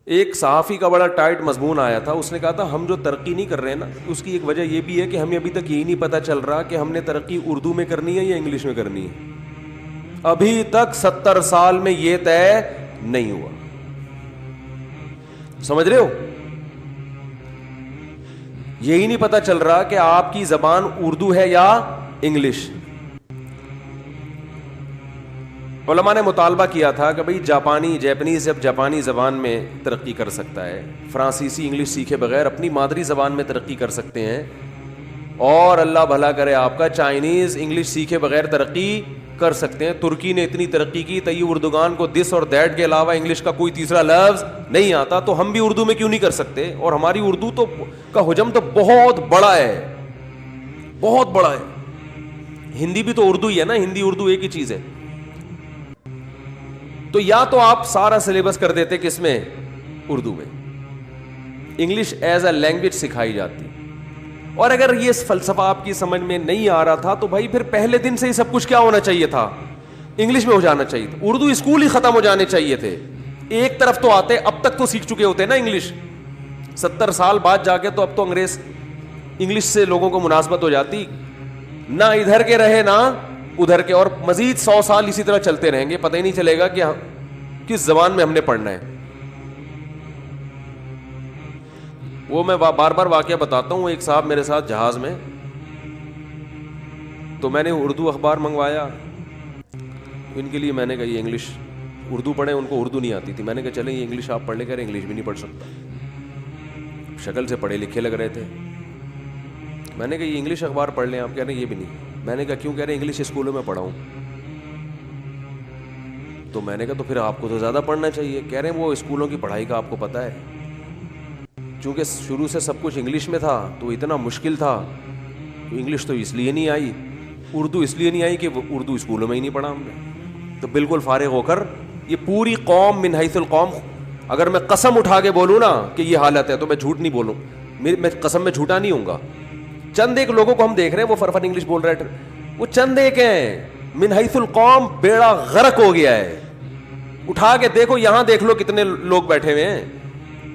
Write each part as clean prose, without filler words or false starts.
ایک صحافی کا بڑا ٹائٹ مضمون آیا تھا, اس نے کہا تھا ہم جو ترقی نہیں کر رہے ہیں نا, اس کی ایک وجہ یہ بھی ہے کہ ہمیں ابھی تک یہی نہیں پتہ چل رہا کہ ہم نے ترقی اردو میں کرنی ہے یا انگلش میں کرنی ہے. ابھی تک 70 سال میں یہ طے نہیں ہوا. سمجھ رہے ہو؟ یہی نہیں پتہ چل رہا کہ آپ کی زبان اردو ہے یا انگلش. علماء نے مطالبہ کیا تھا کہ بھئی جیپنیز جب جاپانی زبان میں ترقی کر سکتا ہے, فرانسیسی انگلش سیکھے بغیر اپنی مادری زبان میں ترقی کر سکتے ہیں, اور اللہ بھلا کرے آپ کا چائنیز انگلش سیکھے بغیر ترقی کر سکتے ہیں. ترکی نے اتنی ترقی کی تئی اردوگان کو دس اور دیٹ کے علاوہ انگلش کا کوئی تیسرا لفظ نہیں آتا, تو ہم بھی اردو میں کیوں نہیں کر سکتے؟ اور ہماری اردو تو کا حجم تو بہت بڑا ہے, بہت بڑا ہے. ہندی بھی تو اردو ہی ہے نا, ہندی اردو ایک ہی چیز ہے. تو یا تو آپ سارا سلیبس کر دیتے کس میں؟ اردو میں. انگلش ایز اے لینگویج سکھائی جاتی. اور اگر یہ فلسفہ آپ کی سمجھ میں نہیں آ رہا تھا تو بھائی پھر پہلے دن سے ہی سب کچھ کیا ہونا چاہیے تھا؟ انگلش میں ہو جانا چاہیے تھا. اردو اسکول ہی ختم ہو جانے چاہیے تھے. ایک طرف تو آتے, اب تک تو سیکھ چکے ہوتے نا انگلش. 70 سال بعد جا کے تو اب تو انگلش سے لوگوں کو مناسبت ہو جاتی. نہ ادھر کے رہے نہ ادھر کے, اور مزید 100 سال اسی طرح چلتے رہیں گے, پتہ ہی نہیں چلے گا کہ کس زبان میں ہم نے پڑھنا ہے. وہ میں بار بار واقعہ بتاتا ہوں. ایک صاحب میرے ساتھ جہاز میں, تو میں نے اردو اخبار منگوایا ان کے لیے. میں نے کہا یہ انگلش اردو پڑھیں, ان کو اردو نہیں آتی تھی. میں نے کہا چلیں یہ انگلش آپ پڑھ لے. کہہ رہے انگلش بھی نہیں پڑھ سکتا. شکل سے پڑھے لکھے لگ رہے تھے. میں نے کہا یہ انگلش اخبار پڑھ لیں آپ. کہہ رہے ہیں یہ بھی نہیں. میں نے کہا کیوں؟ کہہ رہے انگلش اسکولوں میں پڑھا ہوں. تو میں نے کہا تو پھر آپ کو تو زیادہ پڑھنا چاہیے. کہہ رہے ہیں وہ اسکولوں کی پڑھائی کا آپ کو پتہ ہے, چونکہ شروع سے سب کچھ انگلش میں تھا تو اتنا مشکل تھا. تو انگلش تو اس لیے نہیں آئی, اردو اس لیے نہیں آئی کہ اردو اسکولوں میں ہی نہیں پڑھا ہم نے. تو بالکل فارغ ہو کر یہ پوری قوم من حیث القوم, اگر میں قسم اٹھا کے بولوں نا کہ یہ حالت ہے تو میں جھوٹ نہیں بولوں. میں قسم میں جھوٹا نہیں ہوں گا. چند ایک لوگوں کو ہم دیکھ رہے ہیں وہ فرفن انگلش بول رہے ہیں, وہ چند ایک ہیں. من حیث القوم بیڑا غرق ہو گیا ہے. اٹھا کے دیکھو, یہاں دیکھ لو کتنے لوگ بیٹھے ہوئے ہیں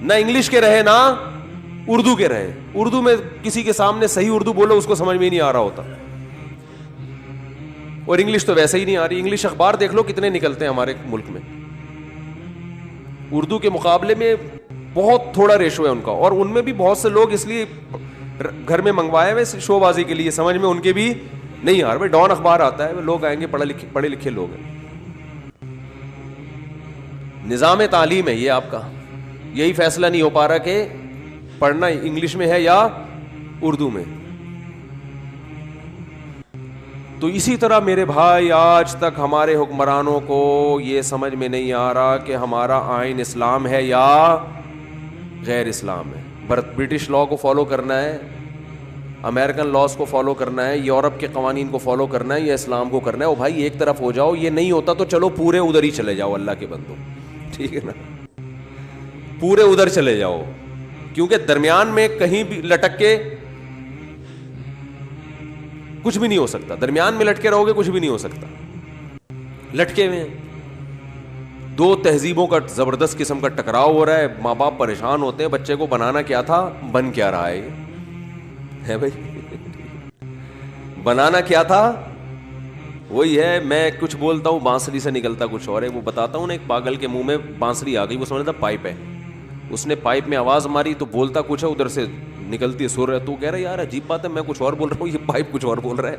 نہ انگلش کے رہے نہ اردو کے رہے. اردو میں کسی کے سامنے صحیح اردو بولو اس کو سمجھ میں ہی نہیں آ رہا ہوتا, اور انگلش تو ویسے ہی نہیں آ رہی. انگلش اخبار دیکھ لو کتنے نکلتے ہیں ہمارے ملک میں. اردو کے مقابلے میں بہت تھوڑا ریشو ہے ان کا, اور ان میں بھی بہت سے لوگ اس لیے گھر میں منگوائے ہوئے شو بازی کے لیے, سمجھ میں ان کے بھی نہیں آ رہا. ڈان اخبار آتا ہے, لوگ آئیں گے پڑھے لکھے لوگ ہیں. نظام تعلیم ہے یہ آپ کا, یہی فیصلہ نہیں ہو پا رہا کہ پڑھنا انگلش میں ہے یا اردو میں. تو اسی طرح میرے بھائی آج تک ہمارے حکمرانوں کو یہ سمجھ میں نہیں آ رہا کہ ہمارا آئین اسلام ہے یا غیر اسلام ہے. برٹش لا کو فالو کرنا ہے, امریکن لاز کو فالو کرنا ہے, یورپ کے قوانین کو فالو کرنا ہے, یا اسلام کو کرنا ہے. او بھائی ایک طرف ہو جاؤ. یہ نہیں ہوتا تو چلو پورے ادھر ہی چلے جاؤ اللہ کے بندو, ٹھیک ہے نا, پورے ادھر چلے جاؤ. کیونکہ درمیان میں کہیں بھی لٹک کے کچھ بھی نہیں ہو سکتا. درمیان میں لٹکے رہو گے کچھ بھی نہیں ہو سکتا. لٹکے ہوئے ہیں, دو تہذیبوں کا زبردست قسم کا ٹکراؤ ہو رہا ہے. ماں باپ پریشان ہوتے ہیں, بچے کو بنانا کیا تھا بن کیا رہا ہے بھائی, بنانا کیا تھا وہی ہے. میں کچھ بولتا ہوں بانسری سے نکلتا کچھ اور ہے. وہ بتاتا ہوں نا, ایک پاگل کے منہ میں بانسری آ گئی, وہ سمجھتا پائپ ہے. اس نے پائپ میں آواز ماری تو بولتا کچھ ہے, ادھر سے نکلتی ہے سر ہے. تو کہہ رہا ہے یار عجیب بات ہے, میں کچھ اور بول رہا ہوں, یہ پائپ کچھ اور بول رہا ہے.